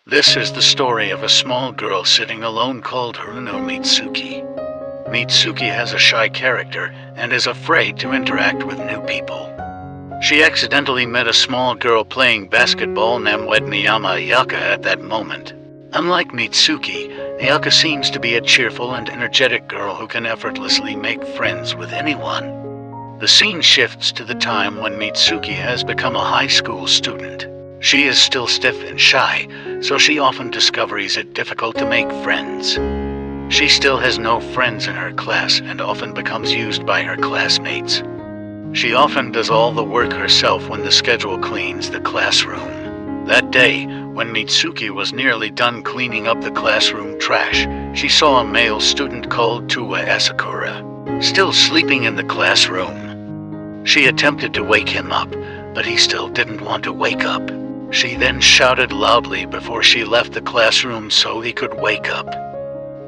This is the story of a small girl sitting alone called Haruno Mitsuki. Mitsuki has a shy character and is afraid to interact with new people. She accidentally met a small girl playing basketball named Ayaka at that moment. Unlike Mitsuki, Ayaka seems to be a cheerful and energetic girl who can effortlessly make friends with anyone. The scene shifts to the time when Mitsuki has become a high school student. She is still stiff and shy, so she often discovers it difficult to make friends. She still has no friends in her class and often becomes used by her classmates. She often does all the work herself when the schedule cleans the classroom. That day, when Mitsuki was nearly done cleaning up the classroom trash, she saw a male student called Tuwa Asakura still sleeping in the classroom. She attempted to wake him up, but he still didn't want to wake up. She then shouted loudly before she left the classroom so he could wake up.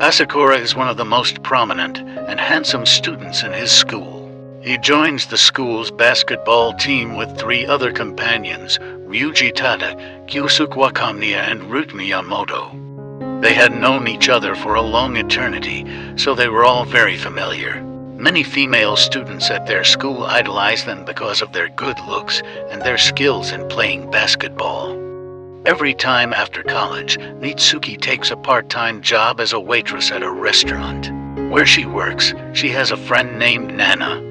Asakura is one of the most prominent and handsome students in his school. He joins the school's basketball team with 3 other companions, Ryuji Tada, Kyusuke Wakamiya, and Ruth Miyamoto. They had known each other for a long eternity, so they were all very familiar. Many female students at their school idolize them because of their good looks and their skills in playing basketball. Every time after college, Mitsuki takes a part-time job as a waitress at a restaurant. Where she works, she has a friend named Nana.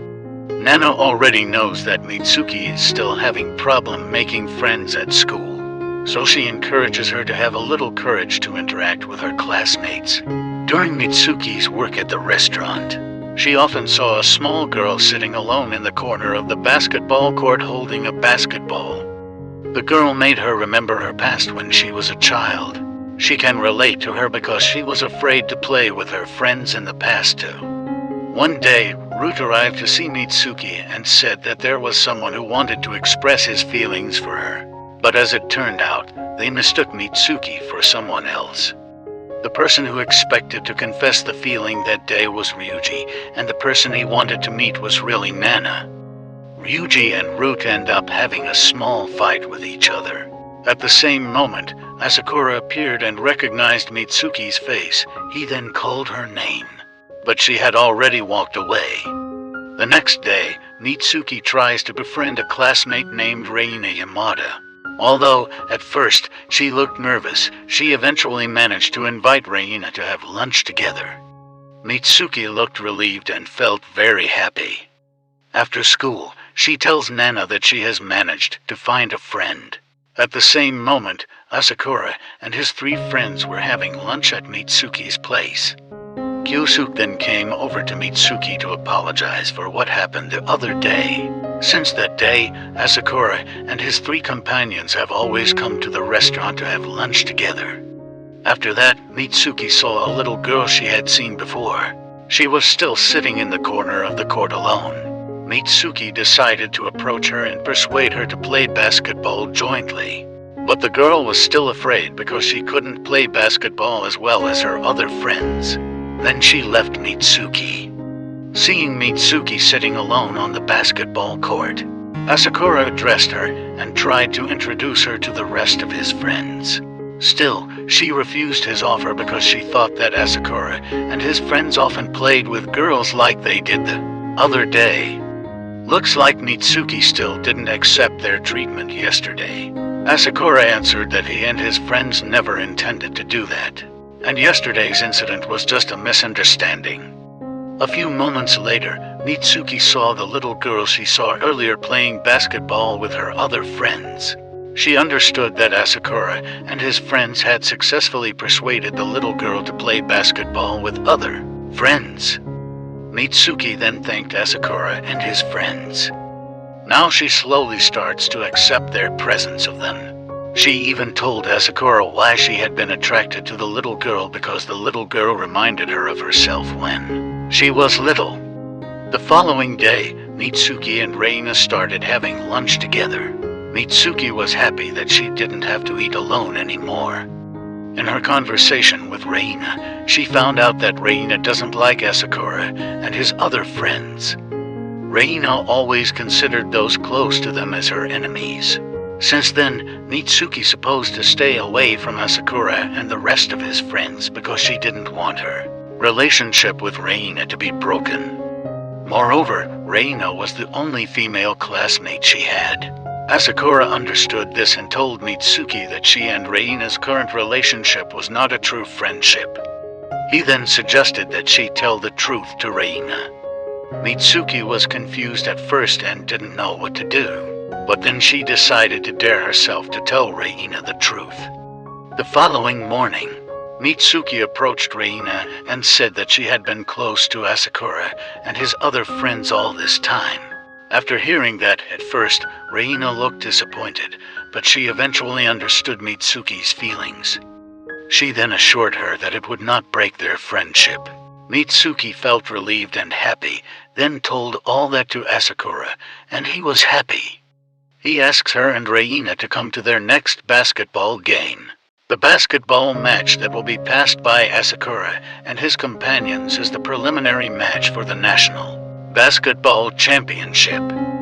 Nana already knows that Mitsuki is still having problem making friends at school, so she encourages her to have a little courage to interact with her classmates. During Mitsuki's work at the restaurant, she often saw a small girl sitting alone in the corner of the basketball court holding a basketball. The girl made her remember her past when she was a child. She can relate to her because she was afraid to play with her friends in the past too. One day, Root arrived to see Mitsuki and said that there was someone who wanted to express his feelings for her. But as it turned out, they mistook Mitsuki for someone else. The person who expected to confess the feeling that day was Ryuji, and the person he wanted to meet was really Nana. Ryuji and Root end up having a small fight with each other. At the same moment, Asakura appeared and recognized Mitsuki's face. He then called her name, but she had already walked away. The next day, Mitsuki tries to befriend a classmate named Reina Yamada. Although, at first, she looked nervous, she eventually managed to invite Reina to have lunch together. Mitsuki looked relieved and felt very happy. After school, she tells Nana that she has managed to find a friend. At the same moment, Asakura and his 3 friends were having lunch at Mitsuki's place. Kyusuke then came over to Mitsuki to apologize for what happened the other day. Since that day, Asakura and his 3 companions have always come to the restaurant to have lunch together. After that, Mitsuki saw a little girl she had seen before. She was still sitting in the corner of the court alone. Mitsuki decided to approach her and persuade her to play basketball jointly. But the girl was still afraid because she couldn't play basketball as well as her other friends. Then she left Mitsuki. Seeing Mitsuki sitting alone on the basketball court, Asakura addressed her and tried to introduce her to the rest of his friends. Still, she refused his offer because she thought that Asakura and his friends often played with girls like they did the other day. Looks like Mitsuki still didn't accept their treatment yesterday. Asakura answered that he and his friends never intended to do that, and yesterday's incident was just a misunderstanding. A few moments later, Mitsuki saw the little girl she saw earlier playing basketball with her other friends. She understood that Asakura and his friends had successfully persuaded the little girl to play basketball with other friends. Mitsuki then thanked Asakura and his friends. Now she slowly starts to accept their presence of them. She even told Asakura why she had been attracted to the little girl because the little girl reminded her of herself when she was little. The following day, Mitsuki and Reina started having lunch together. Mitsuki was happy that she didn't have to eat alone anymore. In her conversation with Reina, she found out that Reina doesn't like Asakura and his other friends. Reina always considered those close to them as her enemies. Since then, Mitsuki supposed to stay away from Asakura and the rest of his friends because she didn't want her relationship with Reina to be broken. Moreover, Reina was the only female classmate she had. Asakura understood this and told Mitsuki that she and Reina's current relationship was not a true friendship. He then suggested that she tell the truth to Reina. Mitsuki was confused at first and didn't know what to do. But then she decided to dare herself to tell Reina the truth. The following morning, Mitsuki approached Reina and said that she had been close to Asakura and his other friends all this time. After hearing that, at first, Reina looked disappointed, but she eventually understood Mitsuki's feelings. She then assured her that it would not break their friendship. Mitsuki felt relieved and happy, then told all that to Asakura, and he was happy. He asks her and Reina to come to their next basketball game. The basketball match that will be passed by Asakura and his companions is the preliminary match for the National Basketball Championship.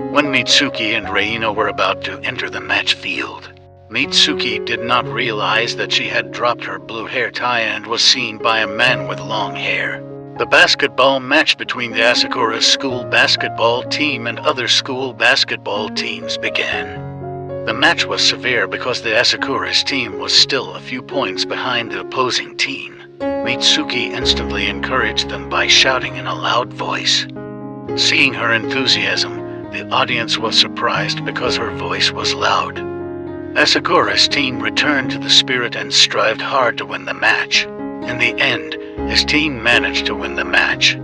When Mitsuki and Reina were about to enter the match field, Mitsuki did not realize that she had dropped her blue hair tie and was seen by a man with long hair. The basketball match between the Asakura's school basketball team and other school basketball teams began. The match was severe because the Asakura's team was still a few points behind the opposing team. Mitsuki instantly encouraged them by shouting in a loud voice. Seeing her enthusiasm, the audience was surprised because her voice was loud. Asakura's team returned to the spirit and strived hard to win the match. In the end, his team managed to win the match.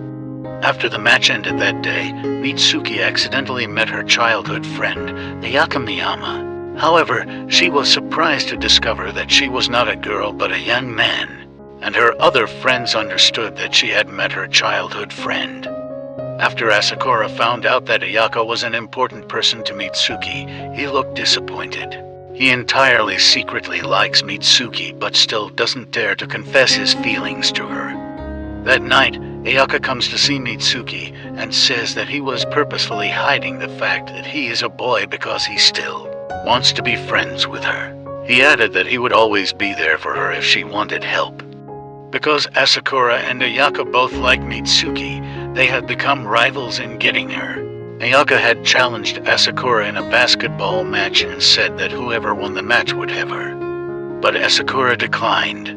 After the match ended that day, Mitsuki accidentally met her childhood friend, Ayaka Miyama. However, she was surprised to discover that she was not a girl but a young man, and her other friends understood that she had met her childhood friend. After Asakura found out that Ayaka was an important person to Mitsuki, he looked disappointed. He entirely secretly likes Mitsuki, but still doesn't dare to confess his feelings to her. That night, Ayaka comes to see Mitsuki and says that he was purposefully hiding the fact that he is a boy because he still wants to be friends with her. He added that he would always be there for her if she wanted help. Because Asakura and Ayaka both like Mitsuki, they had become rivals in getting her. Ayaka had challenged Asakura in a basketball match and said that whoever won the match would have her. But Asakura declined.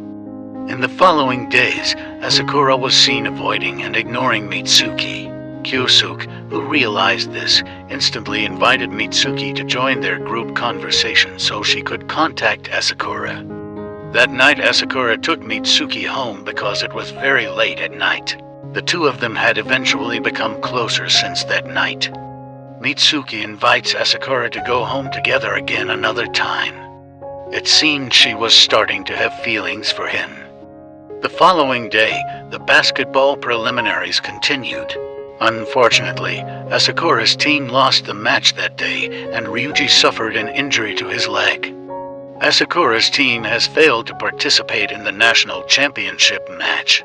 In the following days, Asakura was seen avoiding and ignoring Mitsuki. Kyusuke, who realized this, instantly invited Mitsuki to join their group conversation so she could contact Asakura. That night, Asakura took Mitsuki home because it was very late at night. The two of them had eventually become closer since that night. Mitsuki invites Asakura to go home together again another time. It seemed she was starting to have feelings for him. The following day, the basketball preliminaries continued. Unfortunately, Asakura's team lost the match that day, and Ryuji suffered an injury to his leg. Asakura's team has failed to participate in the national championship match.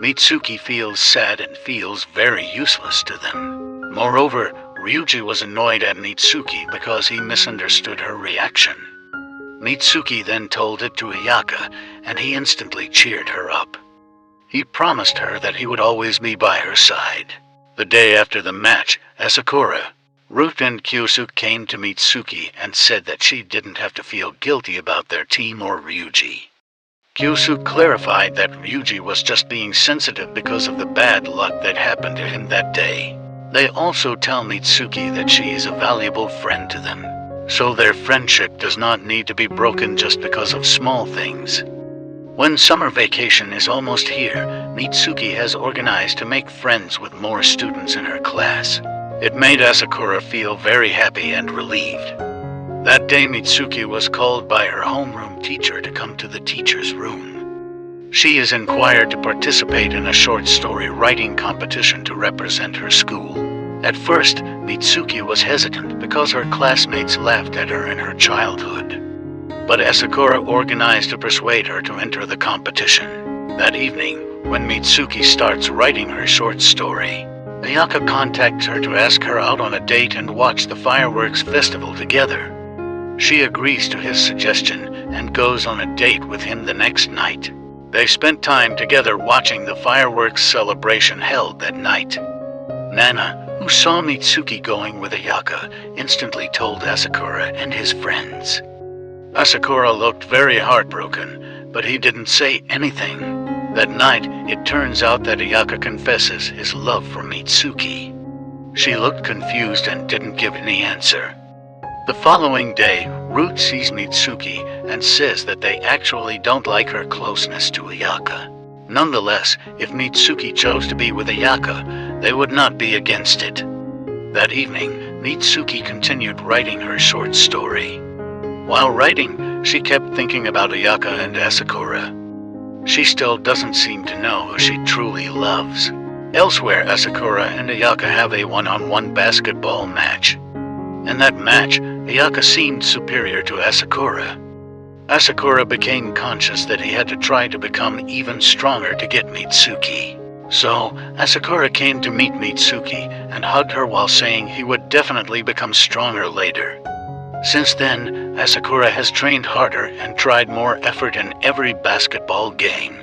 Mitsuki feels sad and feels very useless to them. Moreover, Ryuji was annoyed at Mitsuki because he misunderstood her reaction. Mitsuki then told it to Ayaka, and he instantly cheered her up. He promised her that he would always be by her side. The day after the match, Asakura, Ruth and Kyusuke came to Mitsuki and said that she didn't have to feel guilty about their team or Ryuji. Kyusuke clarified that Ryuji was just being sensitive because of the bad luck that happened to him that day. They also tell Mitsuki that she is a valuable friend to them, so their friendship does not need to be broken just because of small things. When summer vacation is almost here, Mitsuki has organized to make friends with more students in her class. It made Asakura feel very happy and relieved. That day, Mitsuki was called by her homeroom teacher to come to the teacher's room. She is inquired to participate in a short story writing competition to represent her school. At first, Mitsuki was hesitant because her classmates laughed at her in her childhood. But Asakura organized to persuade her to enter the competition. That evening, when Mitsuki starts writing her short story, Ayaka contacts her to ask her out on a date and watch the fireworks festival together. She agrees to his suggestion and goes on a date with him the next night. They spent time together watching the fireworks celebration held that night. Nana, who saw Mitsuki going with Ayaka, instantly told Asakura and his friends. Asakura looked very heartbroken, but he didn't say anything. That night, it turns out that Ayaka confesses his love for Mitsuki. She looked confused and didn't give any answer. The following day, Root sees Mitsuki and says that they actually don't like her closeness to Ayaka. Nonetheless, if Mitsuki chose to be with Ayaka, they would not be against it. That evening, Mitsuki continued writing her short story. While writing, she kept thinking about Ayaka and Asakura. She still doesn't seem to know who she truly loves. Elsewhere, Asakura and Ayaka have a one-on-one basketball match. In that match, Ayaka seemed superior to Asakura. Asakura became conscious that he had to try to become even stronger to get Mitsuki. So, Asakura came to meet Mitsuki and hugged her while saying he would definitely become stronger later. Since then, Asakura has trained harder and tried more effort in every basketball game.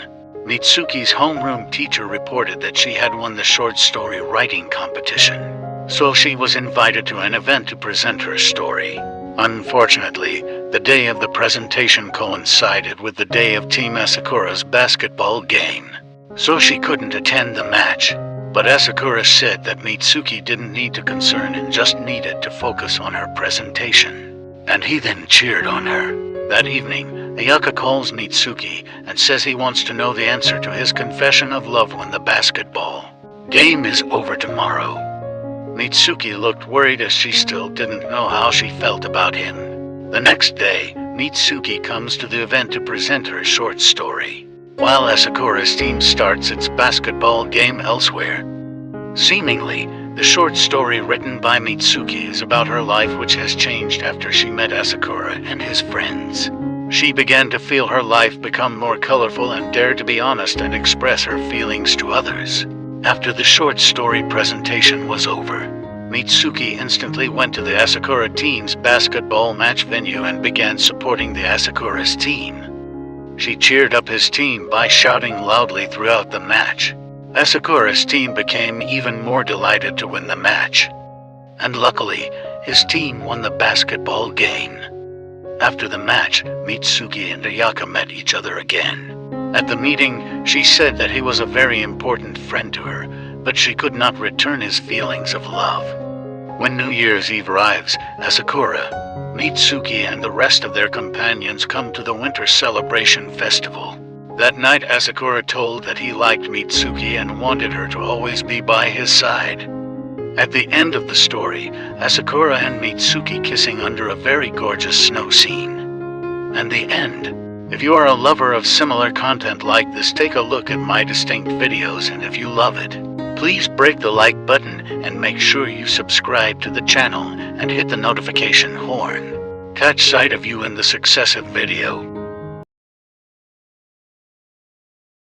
Mitsuki's homeroom teacher reported that she had won the short story writing competition, so she was invited to an event to present her story. Unfortunately, the day of the presentation coincided with the day of Team Asakura's basketball game, so she couldn't attend the match. But Asakura said that Mitsuki didn't need to concern and just needed to focus on her presentation. And he then cheered on her. That evening, Ayaka calls Mitsuki and says he wants to know the answer to his confession of love when the basketball game is over tomorrow. Mitsuki looked worried as she still didn't know how she felt about him. The next day, Mitsuki comes to the event to present her short story, while Asakura's team starts its basketball game elsewhere. Seemingly, the short story written by Mitsuki is about her life, which has changed after she met Asakura and his friends. She began to feel her life become more colorful and dare to be honest and express her feelings to others. After the short story presentation was over, Mitsuki instantly went to the Asakura team's basketball match venue and began supporting the Asakura's team. She cheered up his team by shouting loudly throughout the match. Asakura's team became even more delighted to win the match, and luckily, his team won the basketball game. After the match, Mitsuki and Ayaka met each other again. At the meeting, she said that he was a very important friend to her, but she could not return his feelings of love. When New Year's Eve arrives, Asakura, Mitsuki, and the rest of their companions come to the winter celebration festival. That night, Asakura told that he liked Mitsuki and wanted her to always be by his side. At the end of the story, Asakura and Mitsuki kissing under a very gorgeous snow scene. And the end. If you are a lover of similar content like this, take a look at my distinct videos, and if you love it, please break the like button and make sure you subscribe to the channel and hit the notification horn. Catch sight of you in the successive video.